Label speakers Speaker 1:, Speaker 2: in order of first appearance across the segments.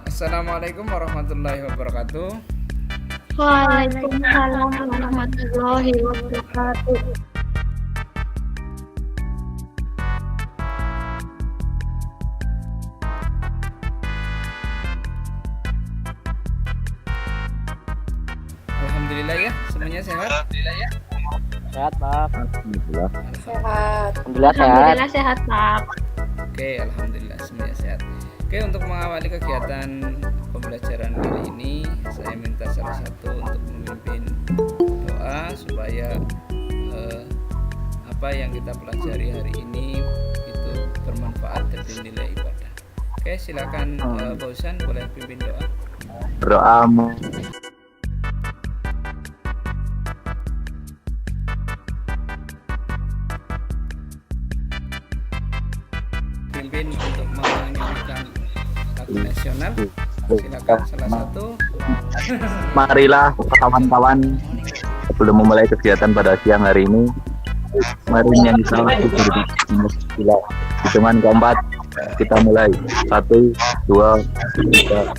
Speaker 1: Assalamualaikum warahmatullahi wabarakatuh.
Speaker 2: Waalaikumsalam warahmatullahi wabarakatuh.
Speaker 1: Alhamdulillah ya, semuanya sehat.
Speaker 3: Sehat, Pak.
Speaker 4: Alhamdulillah.
Speaker 2: Sehat.
Speaker 3: Alhamdulillah sehat.
Speaker 2: Alhamdulillah sehat, Pak.
Speaker 1: Oke, alhamdulillah semuanya sehat. Oke, untuk mengawali kegiatan pembelajaran kali ini, saya minta salah satu untuk memimpin doa supaya apa yang kita pelajari hari ini itu bermanfaat dan dinilai ibadah. Oke, silakan Pak Husan boleh pimpin doa.
Speaker 4: Berdoa
Speaker 1: Pimpin untuk menyanyikan lagu nasional. Silakan salah satu.
Speaker 4: marilah kawan-kawan sebelum memulai kegiatan pada siang hari ini, mari menyanyikan lagu Bismillah. Hitungan keempat kita mulai. 1, 2, 3.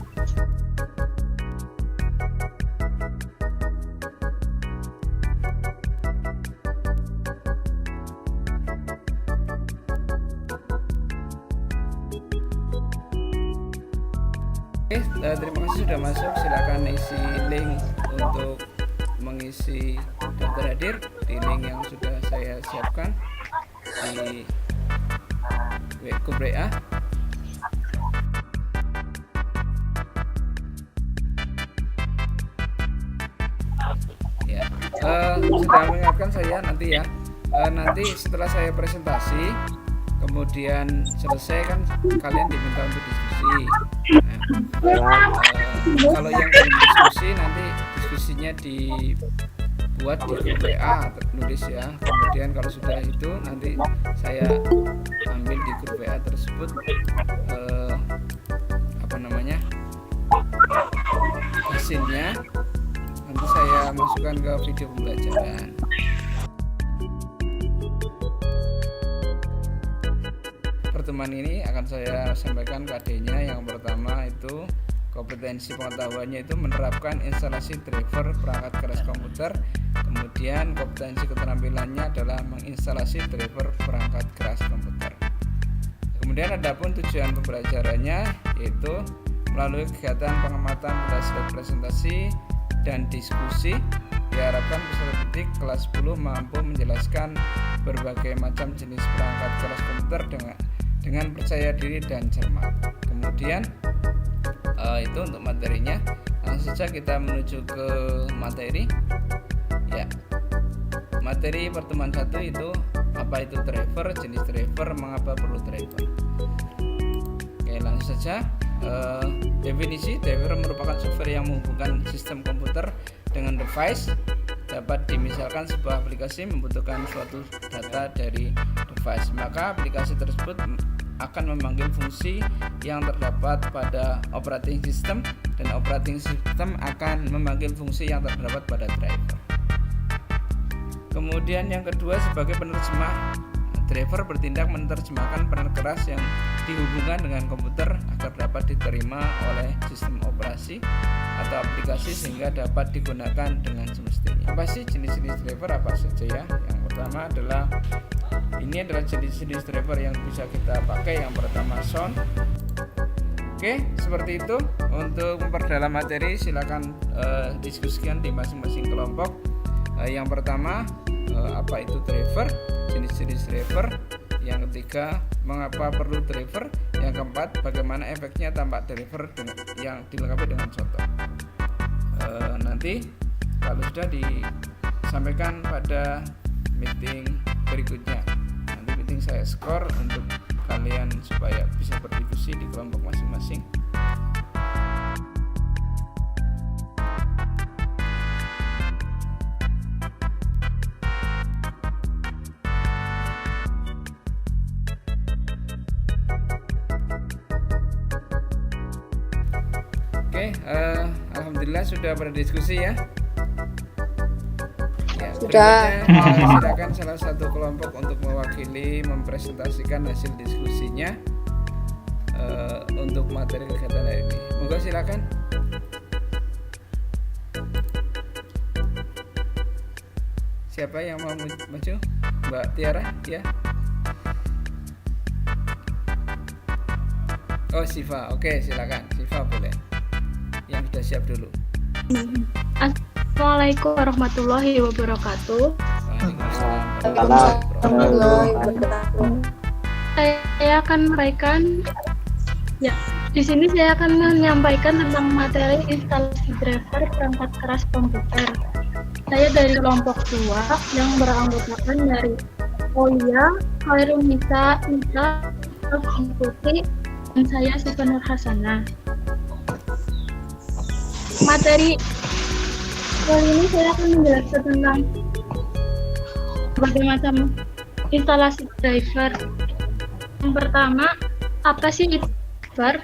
Speaker 1: Oke, terima kasih sudah masuk. Silakan isi link untuk mengisi daftar hadir di link yang sudah saya siapkan di grup WA. Ya, sudah mengingatkan saya nanti ya. Nanti setelah saya presentasi, kemudian selesai kan kalian diminta untuk diskusi. Kalau yang belum diskusi nanti diskusinya dibuat di grup WA tertulis ya. Kemudian kalau sudah itu nanti saya ambil di grup WA tersebut hasilnya nanti saya masukkan ke video pembelajaran. Pertemuan ini akan saya sampaikan KD-nya. Yang pertama itu kompetensi pengetahuannya itu menerapkan instalasi driver perangkat keras komputer. Kemudian kompetensi keterampilannya adalah menginstalasi driver perangkat keras komputer. Kemudian adapun tujuan pembelajarannya yaitu melalui kegiatan pengamatan berdasarkan presentasi dan diskusi diharapkan peserta didik kelas 10 mampu menjelaskan berbagai macam jenis perangkat keras komputer dengan percaya diri dan cermat. Kemudian itu untuk materinya. Langsung saja kita menuju ke materi. Ya, materi pertemuan 1 itu apa itu driver, jenis driver, mengapa perlu driver. Oke, langsung saja. Definisi driver merupakan software yang menghubungkan sistem komputer dengan device. Dapat dimisalkan sebuah aplikasi membutuhkan suatu data dari device, maka aplikasi tersebut akan memanggil fungsi yang terdapat pada operating system dan operating system akan memanggil fungsi yang terdapat pada driver. Kemudian yang kedua, sebagai penerjemah, driver bertindak menerjemahkan perangkat keras yang dihubungkan dengan komputer agar dapat diterima oleh sistem operasi atau aplikasi sehingga dapat digunakan dengan semestinya. Apa sih jenis-jenis driver apa saja ya? Yang pertama adalah jenis-jenis driver yang bisa kita pakai. Yang pertama sound. Oke, seperti itu. Untuk memperdalam materi silakan diskusikan di masing-masing kelompok. Yang pertama apa itu driver, jenis-jenis driver. Yang ketiga, mengapa perlu driver. Yang keempat, bagaimana efeknya tampak driver yang dilengkapi dengan contoh. Nanti kalau sudah disampaikan pada meeting berikutnya, nanti meeting saya skor untuk kalian supaya bisa berdiskusi di kelompok masing-masing. Alhamdulillah sudah berdiskusi ya. Ya,
Speaker 2: Sudah.
Speaker 1: berikutnya, silakan salah satu kelompok untuk mewakili mempresentasikan hasil diskusinya untuk materi kegiatan hari ini. Monggo silakan. Siapa yang mau maju? Mbak Tiara ya. Oh, Siva. Oke, silakan. Siva boleh. Yang sudah siap dulu.
Speaker 2: Assalamualaikum warahmatullahi wabarakatuh.
Speaker 1: Waalaikumsalam.
Speaker 2: Warahmatullahi wabarakatuh. Saya akan meraikan. Ya, di sini saya akan menyampaikan tentang materi instalasi driver perangkat keras komputer. Saya dari kelompok 2 yang beranggotakan dari Oya, Khairul Nisa, Putih, dan saya Siva Nur Hasanah. Materi kali ini saya akan menjelaskan tentang berbagai macam instalasi driver. Yang pertama, apa sih driver?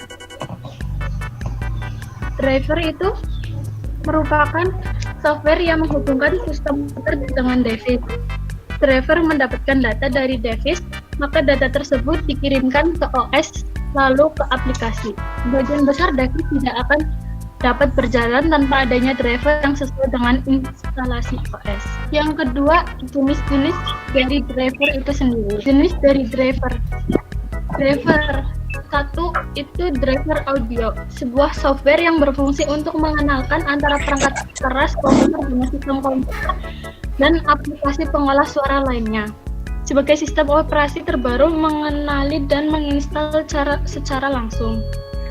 Speaker 2: Driver itu merupakan software yang menghubungkan sistem komputer dengan device. Driver mendapatkan data dari device, maka data tersebut dikirimkan ke OS lalu ke aplikasi. Sebagian besar device tidak akan dapat berjalan tanpa adanya driver yang sesuai dengan instalasi OS. Yang kedua, jenis-jenis dari driver itu sendiri. Jenis dari driver. Satu itu driver audio, sebuah software yang berfungsi untuk mengenalkan antara perangkat keras komputer dengan sistem komputer dan aplikasi pengolah suara lainnya. Sebagai sistem operasi terbaru mengenali dan menginstal secara langsung.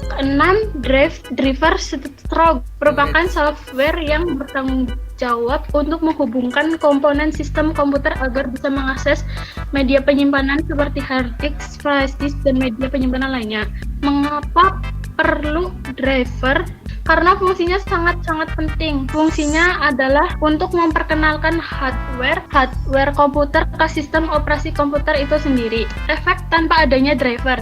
Speaker 2: Keenam, driver stroke merupakan software yang bertanggung jawab untuk menghubungkan komponen sistem komputer agar bisa mengakses media penyimpanan seperti hard disk, flash disk, dan media penyimpanan lainnya. Mengapa perlu driver? Karena fungsinya sangat-sangat penting. Fungsinya adalah untuk memperkenalkan hardware komputer ke sistem operasi komputer itu sendiri. Efek tanpa adanya driver.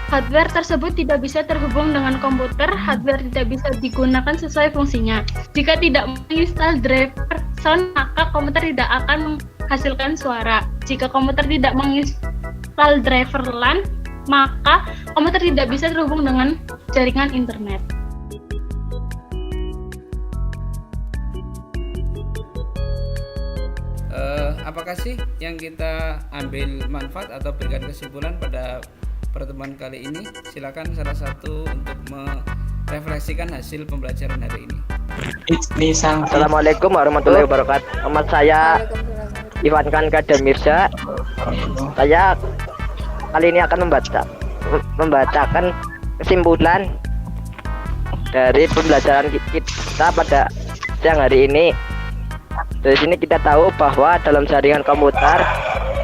Speaker 2: Hardware tersebut tidak bisa terhubung dengan komputer, hardware tidak bisa digunakan sesuai fungsinya. Jika tidak menginstal driver sound, maka komputer tidak akan menghasilkan suara. Jika komputer tidak menginstal driver LAN, maka komputer tidak bisa terhubung dengan jaringan internet.
Speaker 1: Apakah sih yang kita ambil manfaat atau berikan kesimpulan pada pertemuan kali ini? Silakan salah satu untuk merefleksikan hasil pembelajaran hari ini.
Speaker 3: Assalamualaikum warahmatullahi wabarakatuh. Nama saya Iwan Kanka Demirza. Saya kali ini akan membacakan kesimpulan dari pembelajaran kita pada siang hari ini. Dari sini kita tahu bahwa dalam jaringan komputer,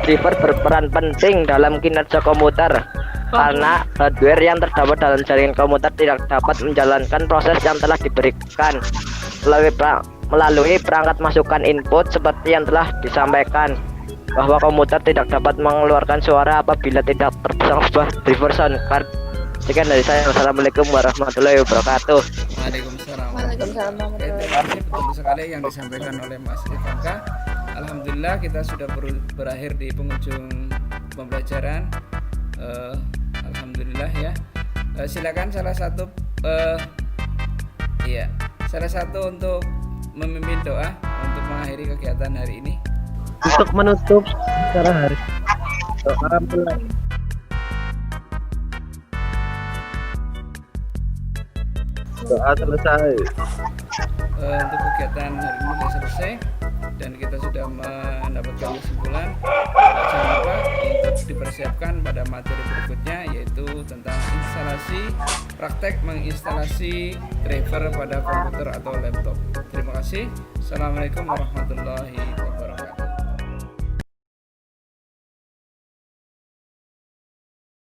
Speaker 3: driver berperan penting dalam kinerja komputer karena hardware yang terdapat dalam jaringan komputer tidak dapat menjalankan proses yang telah diberikan melalui perangkat masukan input seperti yang telah disampaikan bahwa komputer tidak dapat mengeluarkan suara apabila tidak terpasang sebuah driver sound card. Sekian dari saya. Wassalamualaikum warahmatullahi wabarakatuh.
Speaker 1: Waalaikumsalam.
Speaker 2: Waalaikumsalam.
Speaker 1: Terima kasih betul sekali yang disampaikan oleh Mas Ivanka. Alhamdulillah kita sudah berakhir di penghujung pembelajaran. Alhamdulillah ya. Silakan salah satu untuk memimpin doa untuk mengakhiri kegiatan hari ini.
Speaker 3: Untuk menutup acara hari doa mulai. Doa selesai.
Speaker 1: Untuk kegiatan hari ini sudah selesai dan kita sudah mendapatkan kesimpulan. Jangan lupa untuk dipersiapkan pada materi berikutnya, yaitu tentang praktek menginstalasi driver pada komputer atau laptop. Terima kasih. Assalamualaikum warahmatullahi wabarakatuh.